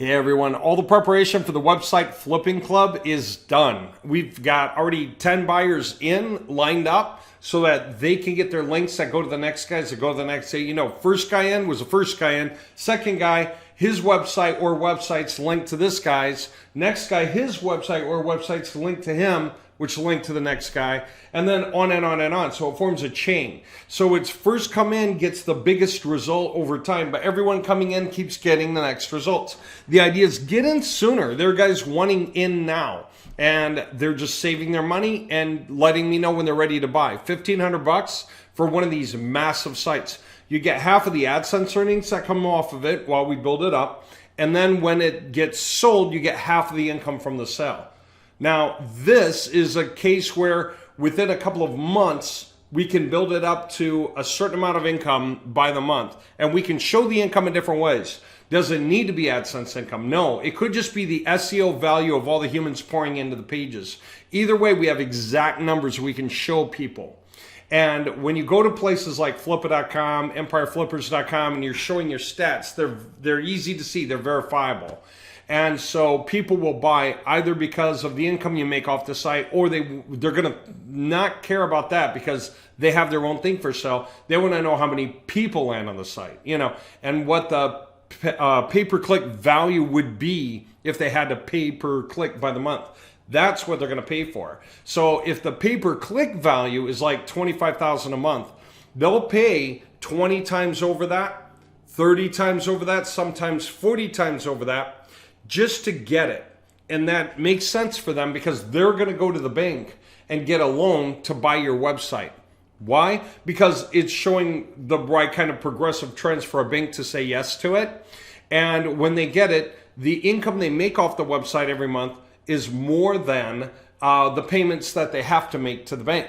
Hey everyone, all the preparation for the website flipping club is done. We've got already 10 buyers in lined up so that they can get their links that go to the next guys that go to the next day. You know, first guy in was the first guy in. Second guy, his website or website's linked to this guy's. Next guy, his website or website's linked to him, which linked to the next guy, and then on and on and on. So it forms a chain. So it's first come in gets the biggest result over time, but everyone coming in keeps getting the next results. The idea is get in sooner. There are guys wanting in now, and they're just saving their money and letting me know when they're ready to buy. $1,500 for one of these massive sites. You get half of the AdSense earnings that come off of it while we build it up, and then when it gets sold, you get half of the income from the sale. Now, this is a case where within a couple of months, we can build it up to a certain amount of income by the month. And we can show the income in different ways. Does it need to be AdSense income? No, it could just be the SEO value of all the humans pouring into the pages. Either way, we have exact numbers we can show people. And when you go to places like Flippa.com, EmpireFlippers.com, and you're showing your stats, they're easy to see, they're verifiable. And so people will buy either because of the income you make off the site, or they're going to not care about that because they have their own thing for sale. They want to know how many people land on the site, you know, and what the pay-per-click value would be if they had to pay per click by the month. That's what they're going to pay for. So if the pay-per-click value is like $25,000 a month, they'll pay 20 times over that, 30 times over that, sometimes 40 times over that, just to get it. And that makes sense for them because they're going to go to the bank and get a loan to buy your website. Why? Because it's showing the right kind of progressive trends for a bank to say yes to it. And when they get it, the income they make off the website every month is more than the payments that they have to make to the bank.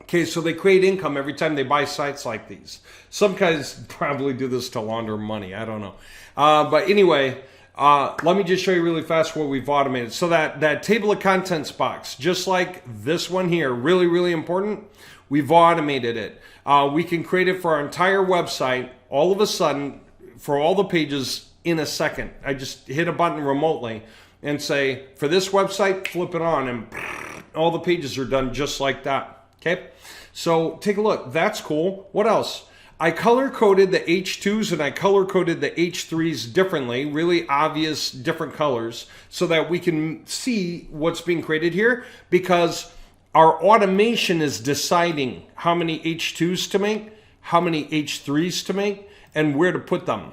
Okay, so they create income every time they buy sites like these. Some guys probably do this to launder money. I don't know. But anyway, let me just show you really fast what we've automated. So that table of contents box, just like this one here, really, really important, we've automated it. We can create it for our entire website all of a sudden for all the pages in a second. I just hit a button remotely and say, for this website, flip it on, and all the pages are done just like that. Okay, so take a look. That's cool. What else? I color-coded the H2s and I color-coded the H3s differently, really obvious different colors, so that we can see what's being created here, because our automation is deciding how many H2s to make, how many H3s to make, and where to put them.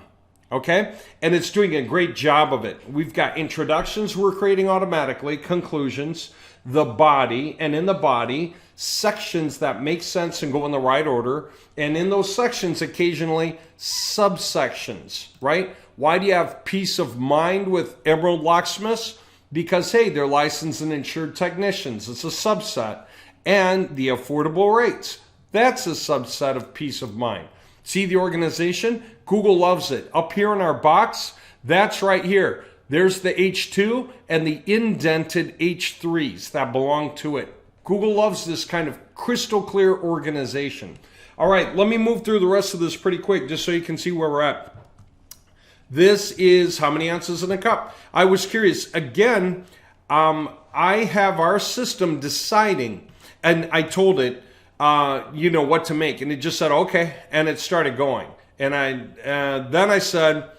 Okay? And it's doing a great job of it. We've got introductions we're creating automatically, conclusions, the body, and in the body, sections that make sense and go in the right order. And in those sections, occasionally, subsections, right? Why do you have peace of mind with Emerald Locksmiths? Because, hey, they're licensed and insured technicians. It's a subset. And the affordable rates. That's a subset of peace of mind. See the organization? Google loves it. Up here in our box, that's right here. There's the H2 and the indented H3s that belong to it. Google loves this kind of crystal clear organization. All right, let me move through the rest of this pretty quick just so you can see where we're at. This is how many ounces in a cup. I was curious. Again, I have our system deciding, and I told it, you know, what to make. And it just said, okay. And it started going. And then I said,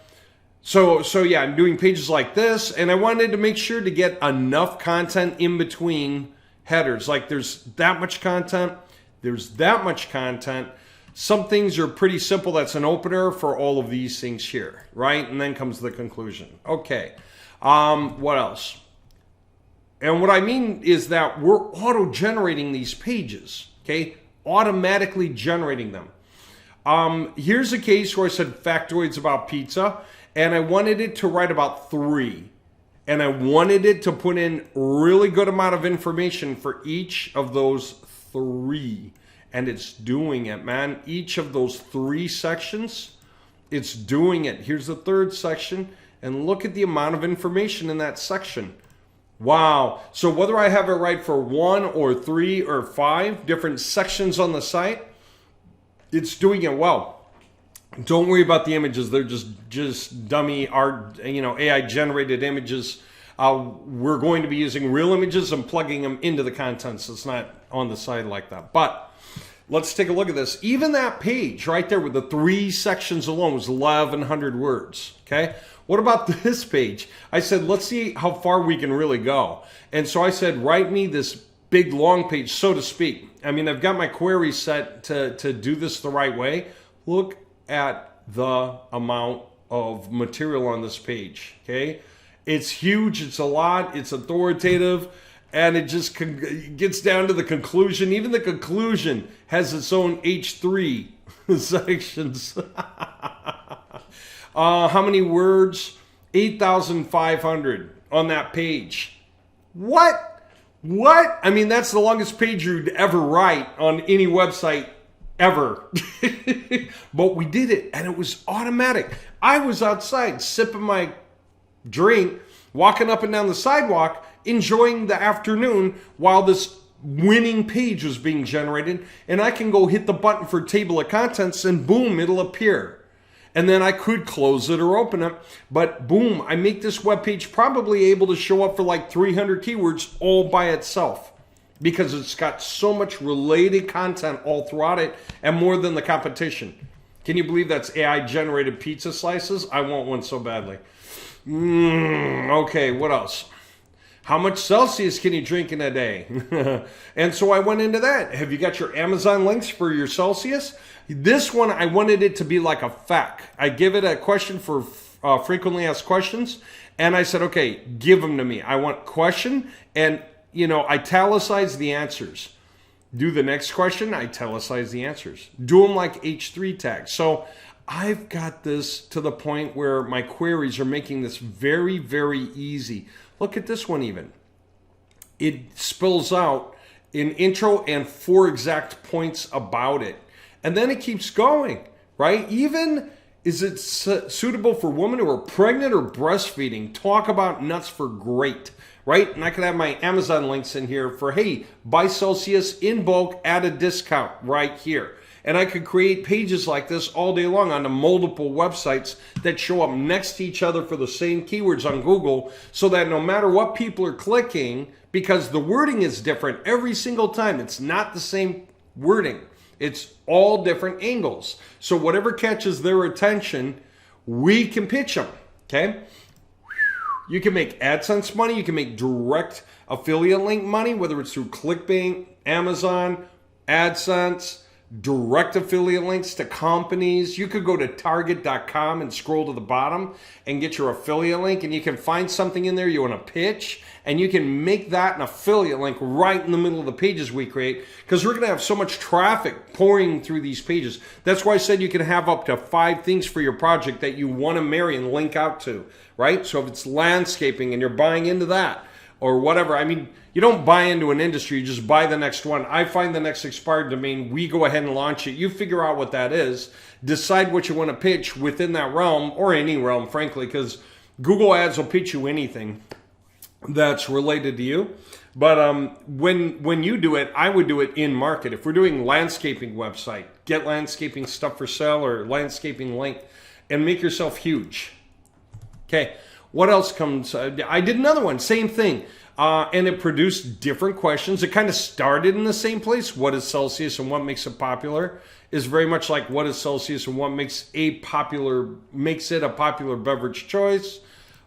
so yeah, I'm doing pages like this. And I wanted to make sure to get enough content in between headers. Like there's that much content. There's that much content. Some things are pretty simple. That's an opener for all of these things here, right? And then comes the conclusion. Okay. What else? And what I mean is that we're auto-generating these pages. Okay, automatically generating them. Here's a case where I said factoids about pizza, and I wanted it to write about 3. And I wanted it to put in really good amount of information for each of those 3. And it's doing it, man. Each of those 3 sections, it's doing it. Here's the 3rd section, and look at the amount of information in that section. Wow. So whether I have it right for 1 or 3 or 5 different sections on the site, it's doing it well. Don't worry about the images. They're just dummy art, AI generated images. We're going to be using real images and plugging them into the content, so it's not on the side like that. But let's take a look at this. Even that page right there with the 3 sections alone was 1,100 words, okay? What about this page? I said, let's see how far we can really go. And so I said, write me this big long page, so to speak. I mean, I've got my query set to do this the right way. Look at the amount of material on this page, okay? It's huge, it's a lot, it's authoritative, and it just gets down to the conclusion. Even the conclusion has its own H3 sections. How many words? 8,500 on that page. What? I mean, that's the longest page you'd ever write on any website ever. But we did it, and it was automatic. I was outside sipping my drink, walking up and down the sidewalk, enjoying the afternoon while this winning page was being generated, and I can go hit the button for table of contents and boom, it'll appear. And then I could close it or open it, but boom, I make this web page probably able to show up for like 300 keywords all by itself, because it's got so much related content all throughout it and more than the competition. Can you believe that's AI generated pizza slices? I want one so badly. Okay, what else? How much Celsius can you drink in a day? And so I went into that. Have you got your Amazon links for your Celsius? This one, I wanted it to be like a fact. I give it a question for frequently asked questions. And I said, okay, give them to me. I want question and, italicize the answers. Do the next question, italicize the answers. Do them like H3 tags. So I've got this to the point where my queries are making this very, very easy. Look at this one even. It spells out an intro and 4 exact points about it. And then it keeps going, right? Even, is it suitable for women who are pregnant or breastfeeding? Talk about nuts for great, right? And I could have my Amazon links in here for, hey, buy Celsius in bulk at a discount right here. And I could create pages like this all day long on the multiple websites that show up next to each other for the same keywords on Google, so that no matter what people are clicking, because the wording is different every single time, it's not the same wording. It's all different angles. So whatever catches their attention, we can pitch them, okay? You can make AdSense money. You can make direct affiliate link money, whether it's through ClickBank, Amazon, AdSense, direct affiliate links to companies. You could go to target.com and scroll to the bottom and get your affiliate link, and you can find something in there you want to pitch, and you can make that an affiliate link right in the middle of the pages we create, because we're going to have so much traffic pouring through these pages. That's why I said you can have up to 5 things for your project that you want to marry and link out to, right? So if it's landscaping and you're buying into that, or whatever. I mean, you don't buy into an industry, you just buy the next one. I find the next expired domain, we go ahead and launch it. You figure out what that is, decide what you want to pitch within that realm, or any realm, frankly, because Google Ads will pitch you anything that's related to you. But when you do it, I would do it in market. If we're doing landscaping website, get landscaping stuff for sale or landscaping link, and make yourself huge. Okay. What else comes? I did another one, same thing. And it produced different questions. It kind of started in the same place. What is Celsius and what makes it popular? Is very much like what is Celsius and what makes it a popular beverage choice.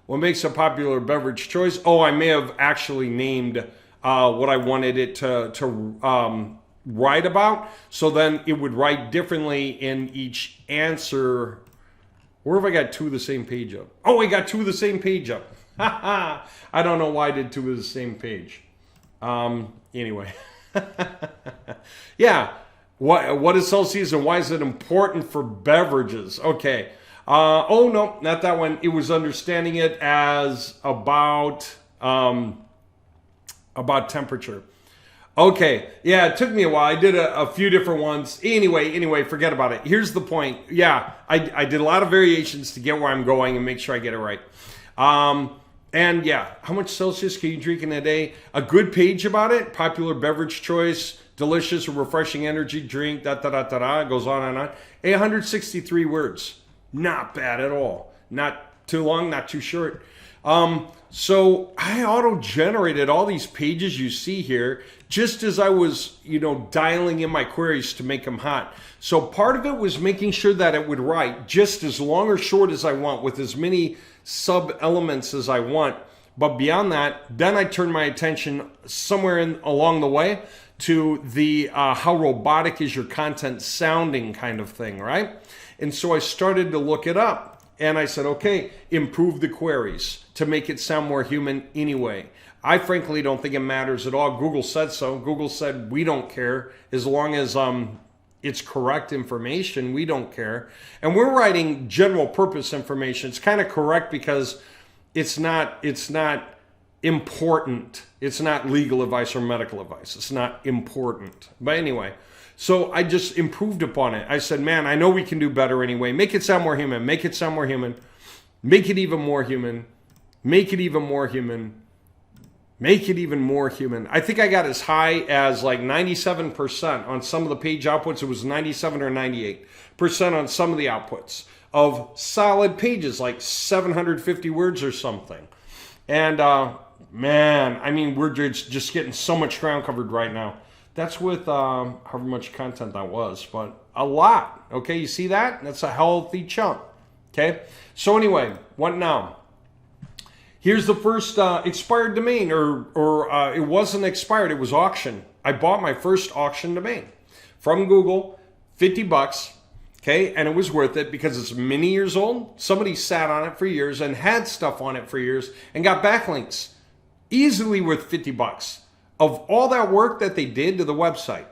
What makes a popular beverage choice? Oh, I may have actually named what I wanted it to write about. So then it would write differently in each answer. Where have I got 2 of the same page up? Oh, I got 2 of the same page up. I don't know why I did 2 of the same page. Anyway. Yeah. What is Celsius and why is it important for beverages? Okay. Oh, no, not that one. It was understanding it as about temperature. Okay, yeah, it took me a while. I did a few different ones. Anyway, forget about it. Here's the point. Yeah, I did a lot of variations to get where I'm going and make sure I get it right. And yeah, how much Celsius can you drink in a day? A good page about it, popular beverage choice, delicious or refreshing energy drink, it goes on and on. 863 words. Not bad at all. Not too long, not too short. So I auto-generated all these pages you see here just as I was, dialing in my queries to make them hot. So part of it was making sure that it would write just as long or short as I want with as many sub-elements as I want. But beyond that, then I turned my attention somewhere along the way to the how robotic is your content sounding kind of thing, right? And so I started to look it up. And I said, okay, improve the queries to make it sound more human anyway. I frankly don't think it matters at all. Google said so. Google said we don't care as long as it's correct information. We don't care. And we're writing general purpose information. It's kind of correct because it's not important. It's not legal advice or medical advice. It's not important. But anyway, so I just improved upon it. I said, man, I know we can do better anyway. Make it sound more human. Make it sound more human. Make it even more human. Make it even more human. Make it even more human. I think I got as high as like 97% on some of the page outputs. It was 97 or 98% on some of the outputs of solid pages, like 750 words or something. And man, I mean, we're just getting so much ground covered right now. That's with however much content that was, but a lot. Okay, you see that? That's a healthy chunk. Okay, so anyway, what now? Here's the first expired domain, or it wasn't expired, it was auction. I bought my first auction domain from Google, $50. Okay, and it was worth it because it's many years old. Somebody sat on it for years and had stuff on it for years and got backlinks. Easily worth $50 of all that work that they did to the website.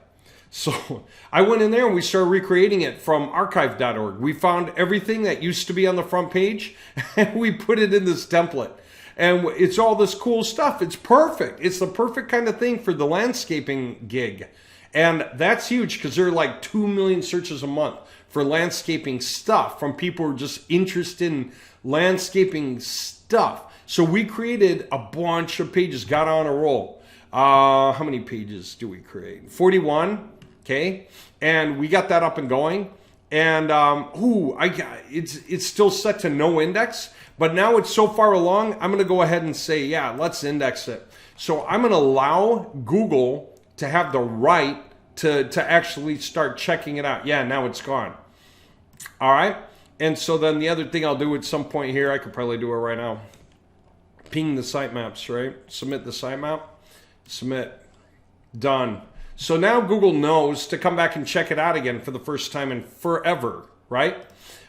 So I went in there and we started recreating it from archive.org. We found everything that used to be on the front page and we put it in this template. And it's all this cool stuff. It's perfect. It's the perfect kind of thing for the landscaping gig. And that's huge because there are like 2 million searches a month for landscaping stuff from people who are just interested in landscaping stuff. So we created a bunch of pages, got on a roll. How many pages do we create? 41, okay? And we got that up and going. And it's still set to no index, but now it's so far along, I'm going to go ahead and say, yeah, let's index it. So I'm going to allow Google to have the right to actually start checking it out. Yeah, now it's gone. All right. And so then the other thing I'll do at some point here, I could probably do it right now. Ping the sitemaps, right? Submit the sitemap. Submit. Done. So now Google knows to come back and check it out again for the first time in forever, right?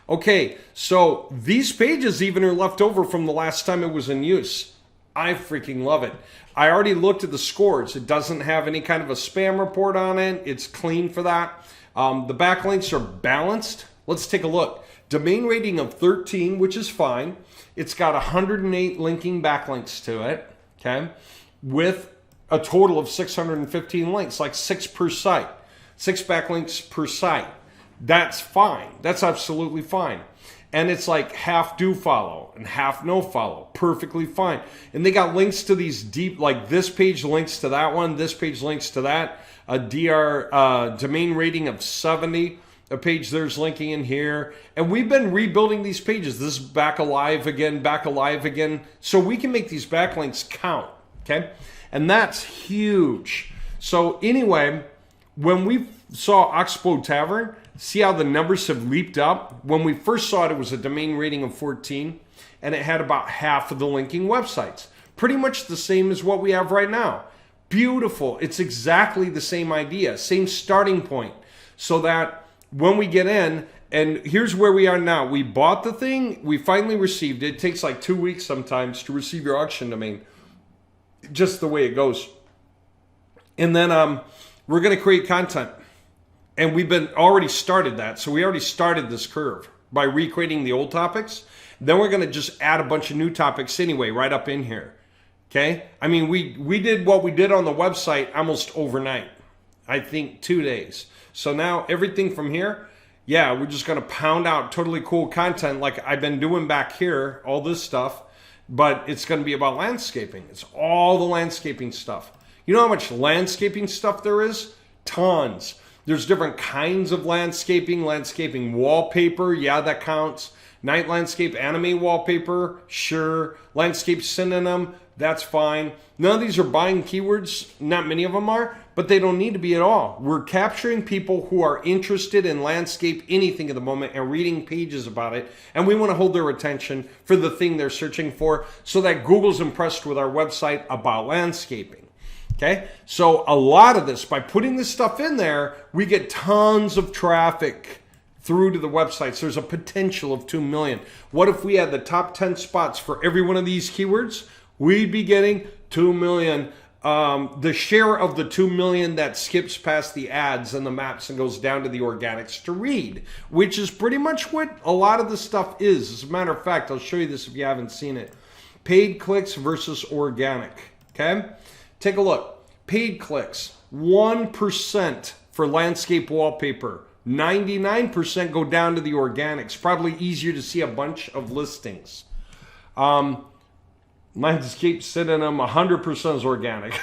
Okay, so these pages even are left over from the last time it was in use. I freaking love it. I already looked at the scores. It doesn't have any kind of a spam report on it. It's clean for that. The backlinks are balanced. Let's take a look. Domain rating of 13, which is fine. It's got 108 linking backlinks to it, okay, with a total of 615 links, like 6 per site, 6 backlinks per site. That's fine. That's absolutely fine. And it's like half do follow and half no follow. Perfectly fine. And they got links to these deep, like this page links to that one, this page links to that. A domain rating of 70. A page there's linking in here. And we've been rebuilding these pages. This is back alive again. So we can make these backlinks count, okay? And that's huge. So anyway, when we saw Oxbow Tavern, see how the numbers have leaped up? When we first saw it, it was a domain rating of 14, and it had about half of the linking websites. Pretty much the same as what we have right now. Beautiful. It's exactly the same idea, same starting point. So that when we get in, and here's where we are now. We bought the thing. We finally received it. It takes like 2 weeks sometimes to receive your auction domain. Just the way it goes. And then we're going to create content. And we've been already started that. So we already started this curve by recreating the old topics. Then we're going to just add a bunch of new topics anyway, right up in here. Okay? I mean, we did what we did on the website almost overnight. I think 2 days. So now everything from here, yeah, we're just going to pound out totally cool content like I've been doing back here, all this stuff. but it's going to be about landscaping. It's all the landscaping stuff. You know how much landscaping stuff there is? Tons. There's different kinds of landscaping. Landscaping wallpaper, yeah, that counts. Night landscape anime wallpaper, sure. Landscape synonym, that's fine. None of these are buying keywords. Not many of them are, but they don't need to be at all. We're capturing people who are interested in landscape anything at the moment and reading pages about it. And we want to hold their attention for the thing they're searching for so that Google's impressed with our website about landscaping. Okay, so a lot of this, by putting this stuff in there, we get tons of traffic through to the websites. There's a potential of 2 million. What if we had the top 10 spots for every one of these keywords? We'd be getting 2 million. The share of the 2 million that skips past the ads and the maps and goes down to the organics to read, which is pretty much what a lot of this stuff is. As a matter of fact, I'll show you this if you haven't seen it. Paid clicks versus organic, okay? Take a look. Paid clicks, 1% for landscape wallpaper. 99% go down to the organics. Probably easier to see a bunch of listings. Landscape synonym, 100% is organic.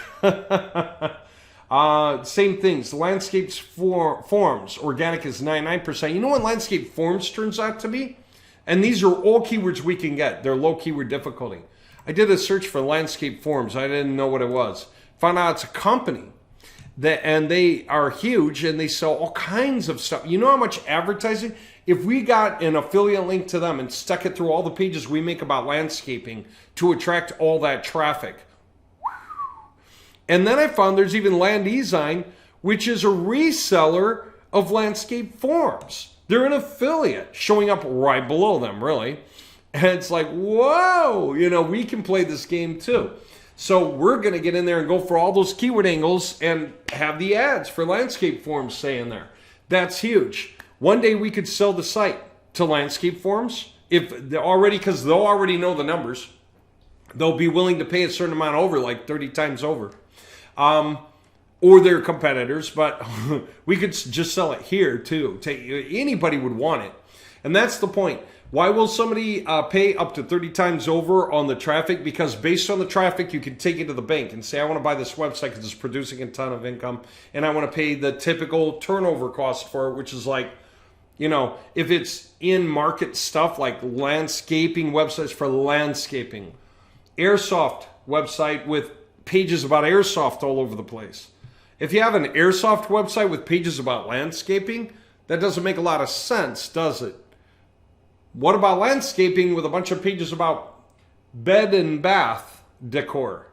Same things. Landscapes forms, organic is 99%. You know what landscape forms turns out to be? And these are all keywords we can get. They're low keyword difficulty. I did a search for landscape forms. I didn't know what it was. Found out it's a company. And they are huge and they sell all kinds of stuff. You know how much advertising? If we got an affiliate link to them and stuck it through all the pages we make about landscaping to attract all that traffic. And then I found there's even Land Design, which is a reseller of landscape forms. They're an affiliate showing up right below them, really. And it's like, whoa, we can play this game too. So we're going to get in there and go for all those keyword angles and have the ads for landscape forms say in there. That's huge. One day we could sell the site to landscape forms if they're already, because they'll already know the numbers. They'll be willing to pay a certain amount over, like 30 times over. Or their competitors, but we could just sell it here too. Anybody would want it. And that's the point. Why will somebody pay up to 30 times over on the traffic? Because based on the traffic, you can take it to the bank and say, I want to buy this website because it's producing a ton of income. And I want to pay the typical turnover cost for it, which is like, if it's in market stuff like landscaping websites for landscaping, airsoft website with pages about airsoft all over the place. If you have an airsoft website with pages about landscaping, that doesn't make a lot of sense, does it? What about landscaping with a bunch of pages about bed and bath decor?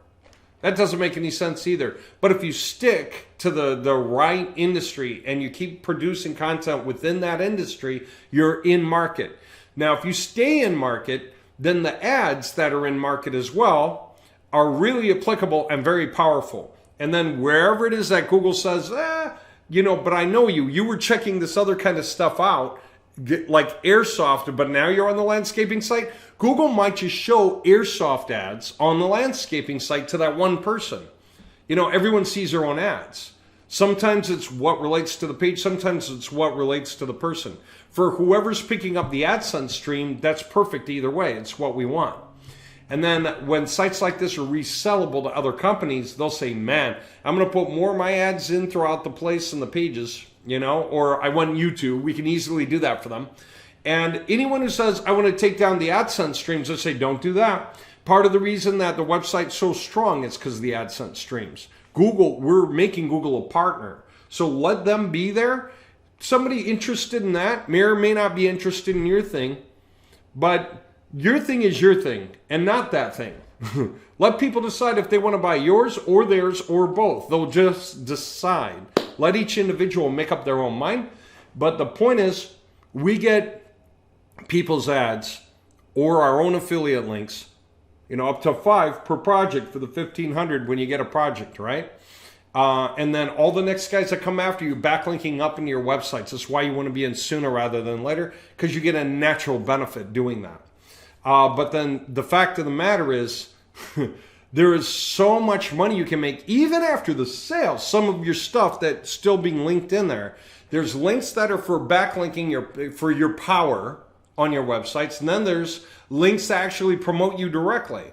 That doesn't make any sense either. But if you stick to the right industry and you keep producing content within that industry, you're in market. Now, if you stay in market, then the ads that are in market as well are really applicable and very powerful. And then wherever it is that Google says, but I know you were checking this other kind of stuff out, like airsoft, but now you're on the landscaping site, Google might just show airsoft ads on the landscaping site to that one person. Everyone sees their own ads. Sometimes it's what relates to the page, sometimes it's what relates to the person. For whoever's picking up the AdSense stream, that's perfect either way. It's what we want. And then when sites like this are resellable to other companies, they'll say, man, I'm going to put more of my ads in throughout the place and the pages, or I want you to. We can easily do that for them. And anyone who says, I want to take down the AdSense streams, I say, don't do that. Part of the reason that the website's so strong is because of the AdSense streams. Google, we're making Google a partner. So let them be there. Somebody interested in that may or may not be interested in your thing, but your thing is your thing and not that thing. Let people decide if they want to buy yours or theirs or both. They'll just decide. Let each individual make up their own mind. But the point is, we get people's ads or our own affiliate links, up to 5 per project for the 1,500 when you get a project, right? And then all the next guys that come after you, backlinking up into your websites. That's why you want to be in sooner rather than later, because you get a natural benefit doing that. But then the fact of the matter is, there is so much money you can make even after the sale. Some of your stuff that's still being linked in there. There's links that are for backlinking for your power, on your websites, and then there's links to actually promote you directly.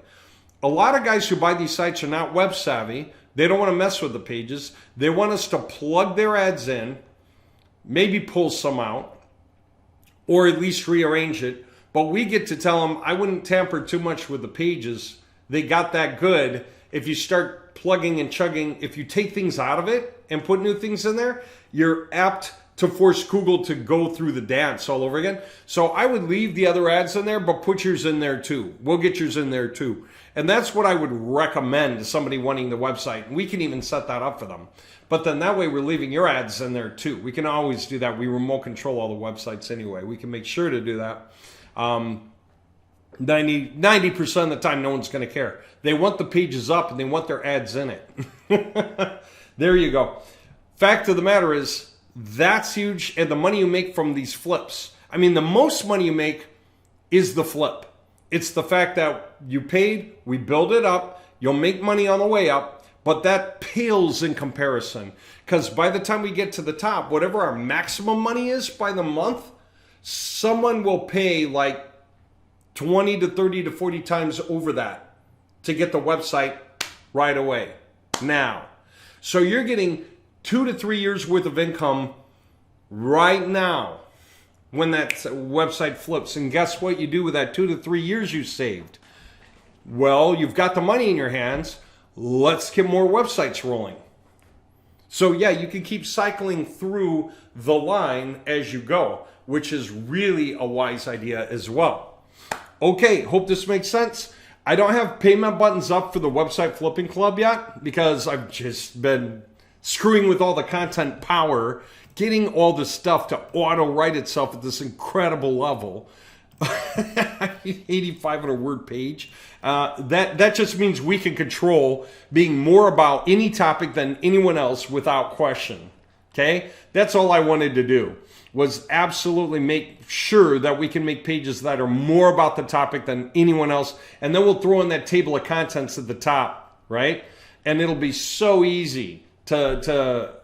A lot of guys who buy these sites are not web savvy. They don't want to mess with the pages. They want us to plug their ads in, maybe pull some out, or at least rearrange it. But we get to tell them, I wouldn't tamper too much with the pages. They got that good. If you start plugging and chugging, if you take things out of it and put new things in there, you're apt to force Google to go through the dance all over again. So I would leave the other ads in there, but put yours in there too. We'll get yours in there too. And that's what I would recommend to somebody wanting the website. We can even set that up for them. But then that way we're leaving your ads in there too. We can always do that. We remote control all the websites anyway. We can make sure to do that. 90% of the time, no one's going to care. They want the pages up and they want their ads in it. There you go. Fact of the matter is, that's huge. And the money you make from these flips, I mean, the most money you make is the flip. It's the fact that you paid, we build it up, you'll make money on the way up, but that pales in comparison. Because by the time we get to the top, whatever our maximum money is by the month, someone will pay like 20 to 30 to 40 times over that to get the website right away. Now, so you're getting 2 to 3 years worth of income right now when that website flips. And guess what you do with that 2 to 3 years you saved? Well, you've got the money in your hands. Let's get more websites rolling. So yeah, you can keep cycling through the line as you go, which is really a wise idea as well. Okay, hope this makes sense. I don't have payment buttons up for the website flipping club yet because I've just been screwing with all the content power, getting all the stuff to auto write itself at this incredible level. 8,500 word page. That just means we can control being more about any topic than anyone else without question. Okay? That's all I wanted to do, was absolutely make sure that we can make pages that are more about the topic than anyone else. And then we'll throw in that table of contents at the top, right? And it'll be so easy to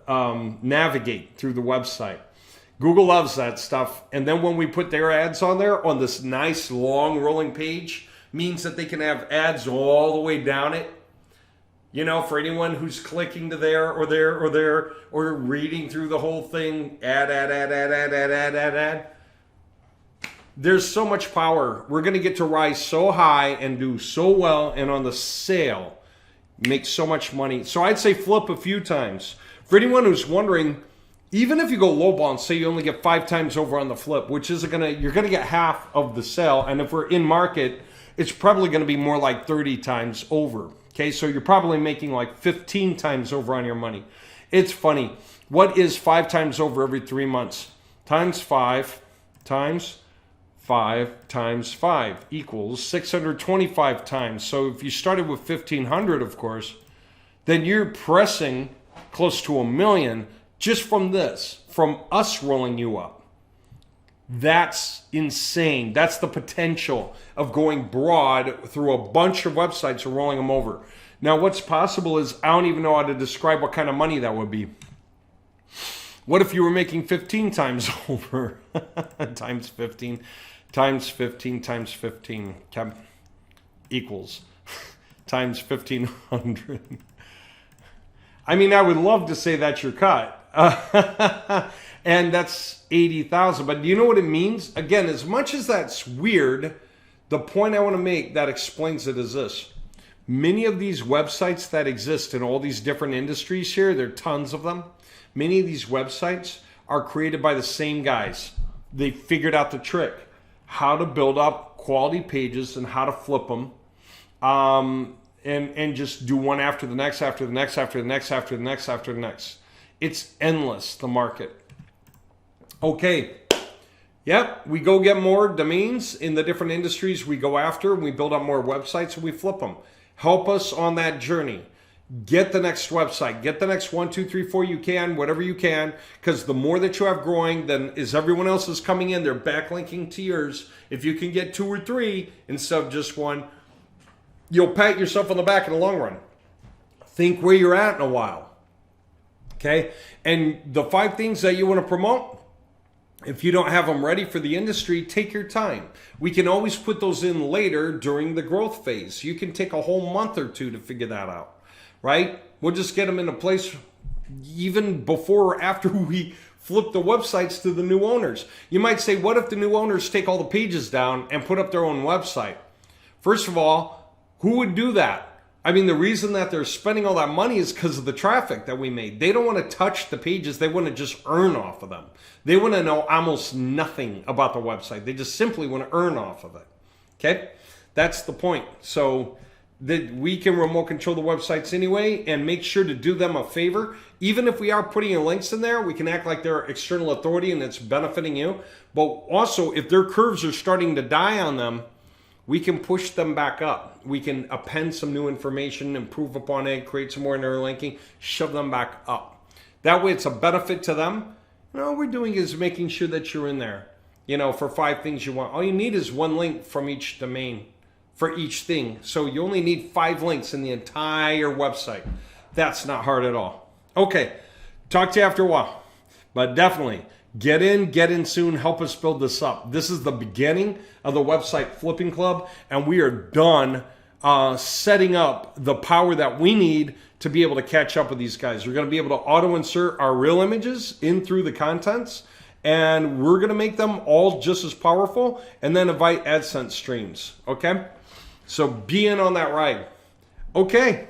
navigate through the website. Google loves that stuff. And then when we put their ads on there on this nice long rolling page, means that they can have ads all the way down it. You know, for anyone who's clicking to there or there or there or reading through the whole thing, ad. There's so much power. We're going to get to rise so high and do so well, and on the sale, make so much money. So I'd say flip a few times. For anyone who's wondering, even if you go lowball and say you only get 5 times over on the flip, which is you're going to get half of the sale. And if we're in market, it's probably going to be more like 30 times over. Okay, so you're probably making like 15 times over on your money. It's funny. What is 5 times over every 3 months? Times 5 times 5 times 5 equals 625 times. So if you started with 1,500, of course, then you're pressing close to 1 million just from this, from us rolling you up. That's insane. That's the potential of going broad through a bunch of websites and rolling them over. Now, what's possible is I don't even know how to describe what kind of money that would be. What if you were making 15 times over? Times 15, times 15, times 15 equals times 1,500. I mean, I would love to say that's your cut. And that's 80,000. But do you know what it means? Again, as much as that's weird, the point I want to make that explains it is this. Many of these websites that exist in all these different industries here, there are tons of them. Many of these websites are created by the same guys. They figured out the trick, how to build up quality pages and how to flip them. And just do one after the next, after the next, after the next, after the next, after the next. It's endless, the market. Okay. Yep, we go get more domains in the different industries we go after. We build up more websites and we flip them. Help us on that journey. Get the next website. Get the next 1, 2, 3, 4 you can, whatever you can. Because the more that you have growing, then as everyone else is coming in, they're backlinking to yours. If you can get 2 or 3 instead of just 1, you'll pat yourself on the back in the long run. Think where you're at in a while. Okay? And the 5 things that you want to promote, If you don't have them ready for the industry, take your time. We can always put those in later during the growth phase. You can take a whole month or two to figure that out, right? We'll just get them into place even before or after we flip the websites to the new owners. You might say, what if the new owners take all the pages down and put up their own website? First of all, who would do that? I mean, the reason that they're spending all that money is because of the traffic that we made. They don't want to touch the pages. They want to just earn off of them. They want to know almost nothing about the website. They just simply want to earn off of it. Okay? That's the point. So that we can remote control the websites anyway and make sure to do them a favor. Even if we are putting your links in there, we can act like they're external authority and it's benefiting you. But also, if their curves are starting to die on them, we can push them back up. We can append some new information, improve upon it, create some more interlinking, shove them back up. That way it's a benefit to them. And all we're doing is making sure that you're in there, for 5 things you want. All you need is 1 link from each domain for each thing. So you only need 5 links in the entire website. That's not hard at all. Okay, talk to you after a while. But definitely, get in soon, help us build this up. This is the beginning of the website flipping club, and we are done setting up the power that we need to be able to catch up with these guys. We're going to be able to auto-insert our real images in through the contents, and we're going to make them all just as powerful, and then invite AdSense streams, okay? So be in on that ride. Okay.